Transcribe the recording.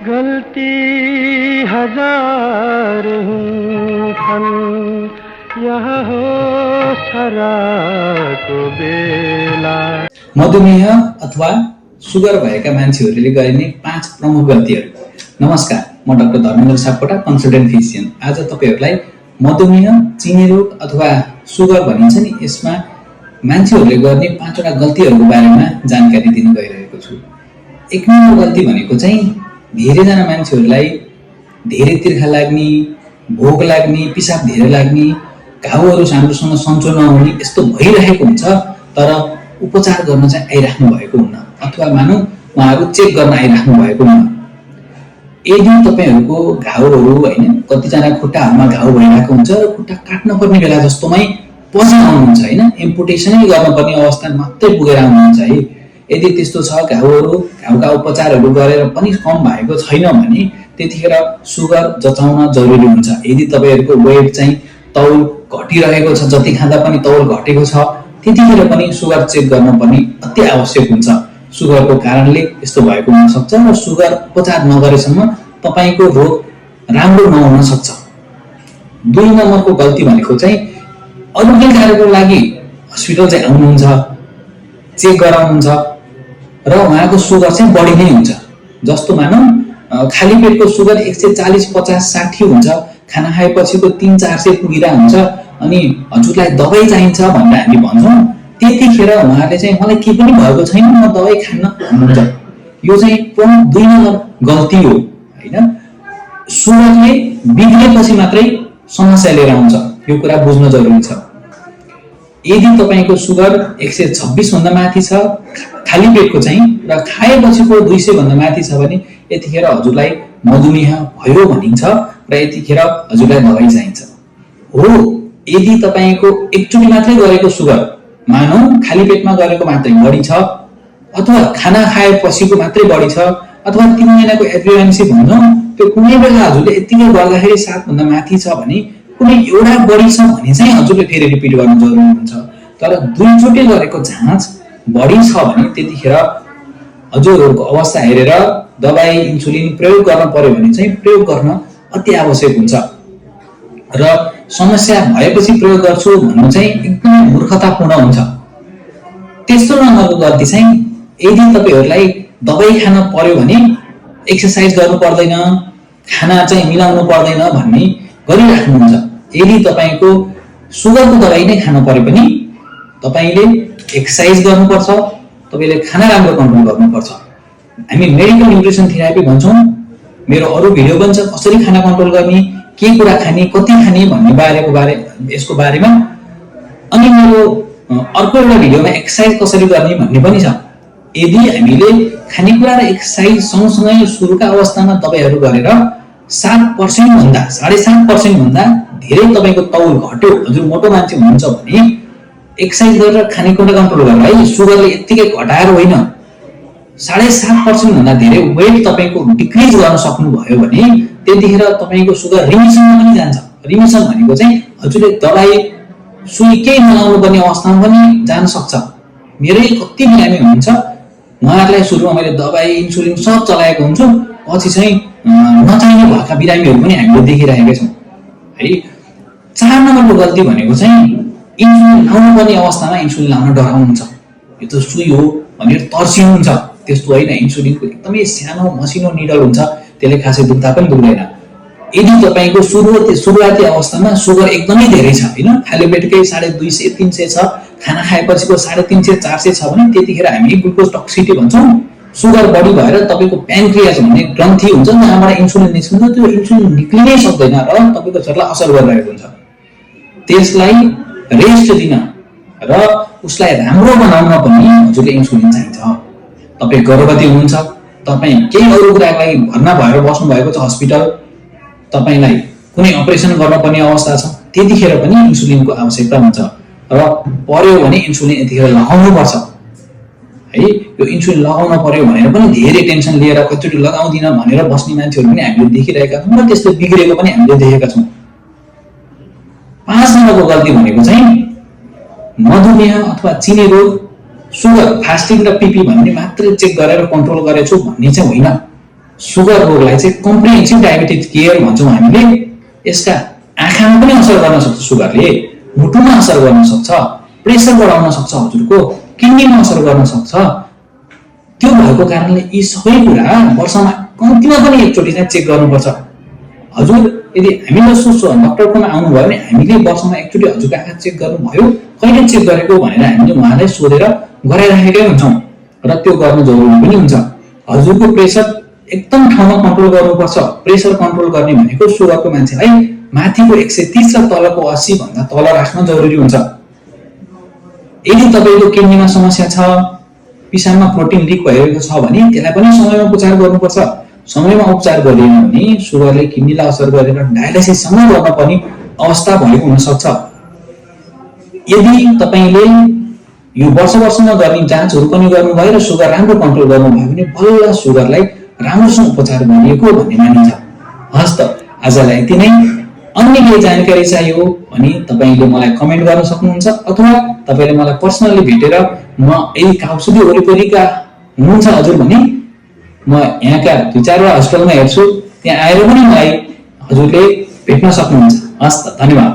गलती हजार हुन्छन् यहाँ हो शराबको बेला। मधुमेह अथवा सुगर भएका मान्छेहरूले गरिने 5 प्रमुख गल्तीहरू। नमस्कार, म doctor Dharmendra Sapkota, consultant physician. आज तपाईहरुलाई मधुमेह, चिनी रोग अथवा सुगर भनिन्छ नि, यसमा मान्छेहरूले गर्ने 5 वटा गल्तीहरूको बारेमा जानकारी दिन गइरहेको छु। 1 नम्बर गल्ती भनेको चाहिँ धेरैजना मान्छेहरूलाई धेरै तिर्खा लाग्ने, भोक लाग्ने, पिसाब धेरै लाग्ने, घाउहरू राम्रोसँग सन्चो नहुने यस्तो भइरहेको हुन्छ, तर उपचार गर्न चाहिँ आइराख्नु भएको हुन्न, अथवा मानौ उहाँहरू चेक गर्न आइराख्नु भएको हुन्न। यदि तपाईहरुको घाउहरू हैन, कतिजना खुट्टाहरुमा घाउ भइरहेको हुन्छ र खुट्टा काट्न पर्ने बेला जस्तोमै पछि आउनुहुन्छ हैन, एम्पुटेसनै गर्न पर्ने अवस्था मात्रै पुगेर आउनुहुन्छ है। यदि त्यस्तो छ, घाउका उपचारहरू गरेर पनि कम भएको छैन भने त्यतिखेर सुगर जचाउन जरुरी हुन्छ। यदि तपाईहरुको वेट चाहिँ तौल घटिरहेको छ, जति खाँदा पनि तौल घटेको छ, त्यतिखेर पनि सुगर चेक गर्न पनि अति आवश्यक हुन्छ। सुगरको कारणले यस्तो भएको हुन सक्छ र सुगर उपचार नगरेसम्म तपाईको रोग राम्रो नहुन सक्छ। 2 नम्बरको गल्ती भनेको चाहिँ अरु केही कार्यको लागि हस्पिटल चाहिँ आउनुहुन्छ, चेक गराउनुहुन्छ र उहाँको सुगर चाहिँ बढी नै हुन्छ। जस्तो मानौ खाली पेटको सुगर 140, 50, 60 हुन्छ, खाना खाएपछिको 300-400 पुगिरा हुन्छ, अनि हजुरलाई दबाई चाहिन्छ भनेर हामी भन्छौं। त्यतिखेर उहाँले चाहिँ मलाई के पनि भएको छैन, म दबाई खान्न भन्नुहुन्छ। यो चाहिँ प्रमुख 2 नम्बर गल्ती हो हैन। सुगरले बिग्रेपछि मात्रै समस्या लिएर आउँछ, यो कुरा बुझ्न जरुरी छ। यदि तपाईको सुगर 126 भन्दा माथि छ खाली पेटको चाहिँ, र खाएपछिको 200 भन्दा माथि छ भने यतिखेर हजुरलाई मधुमेह भयो भनिन्छ र यतिखेर हजुरलाई दबाई चाहिन्छ। हो, यदि तपाईको एकचोटी मात्रै गरेको सुगर, मानौ खाली पेटमा गरेको मात्रै बढी छ, अथवा खाना खाएपछिको मात्रै बढी छ, अथवा 3 महिनाको एफएमसी भन्छौं, त्यो कुनै बेला हजुरले यतिकै गर्दाखेरि 7 भन्दा माथि छ भने, कुनै एउटा बढी छ भने चाहिँ हजुरले फेरि रिपिट गर्न जरुरी हुन्छ। तर 2 चोटि गरेको जाँच बढी छ भने त्यतिखेर हजुरहरुको अवस्था हेरेर दबाई, इन्सुलिन प्रयोग गर्न पर्यो भने चाहिँ प्रयोग गर्न अति आवश्यक हुन्छ। र समस्या भएपछि प्रयोग गर्छु भन्नु चाहिँ एकदमै मूर्खतापूर्ण हुन्छ। तेस्रो नम्बरको गल्ती चाहिँ यदि तपाईहरुलाई दबाई खान पर्यो भने एक्सरसाइज गर्नु पर्दैन, खाना चाहिँ मिलाउनु पर्दैन भन्ने गरिराख्नुहुन्छ। यदि तपाईको सुगरको दबाई नै खान पर्यो पनि तपाईले एक्सरसाइज गर्नुपर्छ, तपाईले खाना राम्रो कन्ट्रोल गर्नुपर्छ। हामी मेडिकल न्युट्रिसन थेरापी भन्छौं। मेरो अरु भिडियो पनि छ, कसरी खाना कन्ट्रोल गर्ने, के कुरा खाने, कति खाने भन्ने यसको बारेमा। अनि मेरो अर्को एउटा भिडियोमा एक्सरसाइज कसरी गर्ने भन्ने पनि छ। यदि हामीले खानेकुरा र एक्सरसाइज सँगसँगै सुरुका अवस्थामा दबाईहरू गरेर 7% भन्दा 7.5% भन्दा धेरै तपाईको तौल घट्यो, हजुर मोटो मान्छे हुनुहुन्छ भने एक्सरसाइज गरेर खानेकुरा कन्ट्रोल गरेर है, सुगरले यतिकै घटाएर होइन, 7.5% भन्दा धेरै वेट तपाईको डिक्रिज गर्न सक्नु भयो भने त्यतिखेर तपाईको सुगर रिमिसनमा पनि जान्छ। रिमिसन भनेको चाहिँ हजुरले दबाई सुई केही नलाउनु पर्ने अवस्थामा पनि जान सक्छ। मेरै कति बिरामी हुनुहुन्छ, उहाँहरूलाई सुरुमा मैले दबाई, इन्सुलिन सब चलाएको हुन्छु, पछि चाहिँ नचाहिने भएका बिरामीहरू पनि हामीले देखिरहेका छौं है। 4 नम्बरको गल्ती भनेको चाहिँ इन्सुलिन लाउनु पर्ने अवस्थामा इन्सुलिन लाउन डराउनुहुन्छ। यो त सुई हो भनेर तर्सिनुहुन्छ, त्यस्तो होइन। इन्सुलिनको एकदमै सानो मसिनो निडल हुन्छ, त्यसले खासै दुख्दा पनि दुख्दैन। यदि तपाईको सुरुवाती अवस्थामा सुगर एकदमै धेरै छ हैन, खाली पेटकै 250, 300 छ, खाना खाएपछिको 350, 400 छ भने त्यतिखेर हामी ग्लुकोज टक्सिसिटी भन्छौं। सुगर बढी भएर तपाईको प्यानक्रियास भन्ने ग्रन्थि हुन्छ, जहाँबाट इन्सुलिन निस्किन्छ, त्यो इन्सुलिन निक्लिनै सक्दैन र तपाईको शरीरलाई असर गरिरहेको हुन्छ। त्यसलाई रेस्ट दिन र उसलाई राम्रो बनाउन पनि हजुरले इन्सुलिन चाहिन्छ। तपाई गर्भवती हुनुहुन्छ, तपाई केही अरु कुराको लागि भर्ना भएर बस्नु भएको छ हस्पिटल, तपाईलाई कुनै अपरेसन गर्न पर्ने अवस्था छ, त्यतिखेर पनि इन्सुलिनको आवश्यकता हुन्छ र पर्यो भने इन्सुलिन यतिखेर लगाउनु पर्छ है। यो इन्सुलिन लगाउन पर्यो भनेर पनि धेरै टेन्सन लिएर कतिचोटि लगाउँदिन भनेर बस्ने मान्छेहरू पनि हामीले देखिरहेका छौं र त्यसले बिग्रेको पनि हामीले देखेका छौं। 5 नम्बरको गल्ती भनेको चाहिँ मधुमेह अथवा चिनी रोग, सुगर, फास्टिङ र पिपी भन्ने मात्र चेक गरेर कन्ट्रोल गरेछु भन्ने चाहिँ होइन। सुगर रोगलाई चाहिँ कम्प्रिहेन्सिभ डायबिटिज केयर भन्छौँ हामीले। यसका आँखामा पनि असर गर्न सक्छ सुगरले, मुटुमा असर गर्न सक्छ, प्रेसर बढाउन सक्छ हजुरको, किडनीमा असर गर्न सक्छ। त्यो भएको कारणले यी सबै कुरा वर्षमा कम्तीमा पनि एकचोटि चाहिँ चेक गर्नुपर्छ। हजुर यदि हामी जस्तो डक्टरकोमा आउनुभयो भने हामीले वर्षमा एकचोटि हजुरको आँखा चेक गर्नुभयो, कहिले चेक गरेको भनेर हामीले उहाँलाई सोधेर गराइराखेकै हुन्छौँ र त्यो गर्नु जरुरी पनि हुन्छ। हजुरको प्रेसर एकदम ठाउँमा कन्ट्रोल गर्नुपर्छ। प्रेसर कन्ट्रोल गर्ने भनेको सुगरको मान्छेलाई माथिको 130 र तलको 80 भन्दा तल राख्न जरुरी हुन्छ। यदि तपाईँको किडनीमा समस्या छ, पिसाबमा प्रोटिन लिक भइरहेको छ भने त्यसलाई पनि समयमा उपचार गर्नुपर्छ। समयमा उपचार गरिएन भने सुगरले किडनीलाई असर गरेर डायलाइसिससम्म गर्न पर्ने अवस्था भएको हुन सक्छ। यदि तपाईँले यो वर्षमा गर्ने जाँचहरू पनि गर्नुभयो र सुगर राम्रो कन्ट्रोल गर्नुभयो भने बल्ल सुगरलाई राम्रोसँग उपचार गरिएको भन्ने मानिन्छ। हस् त आजलाई यति नै। अन्य केही जानकारी चाहियो भने तपाईँले मलाई कमेन्ट गर्न सक्नुहुन्छ अथवा तपाईँले मलाई पर्सनली भेटेर म यही काउसुदी वरिपरिका हुनुहुन्छ हजुर भने म यहाँका 2-4 हस्पिटलमा हेर्छु, त्यहाँ आएर पनि मलाई हजुरले भेट्न सक्नुहुन्छ। हस् त, धन्यवाद।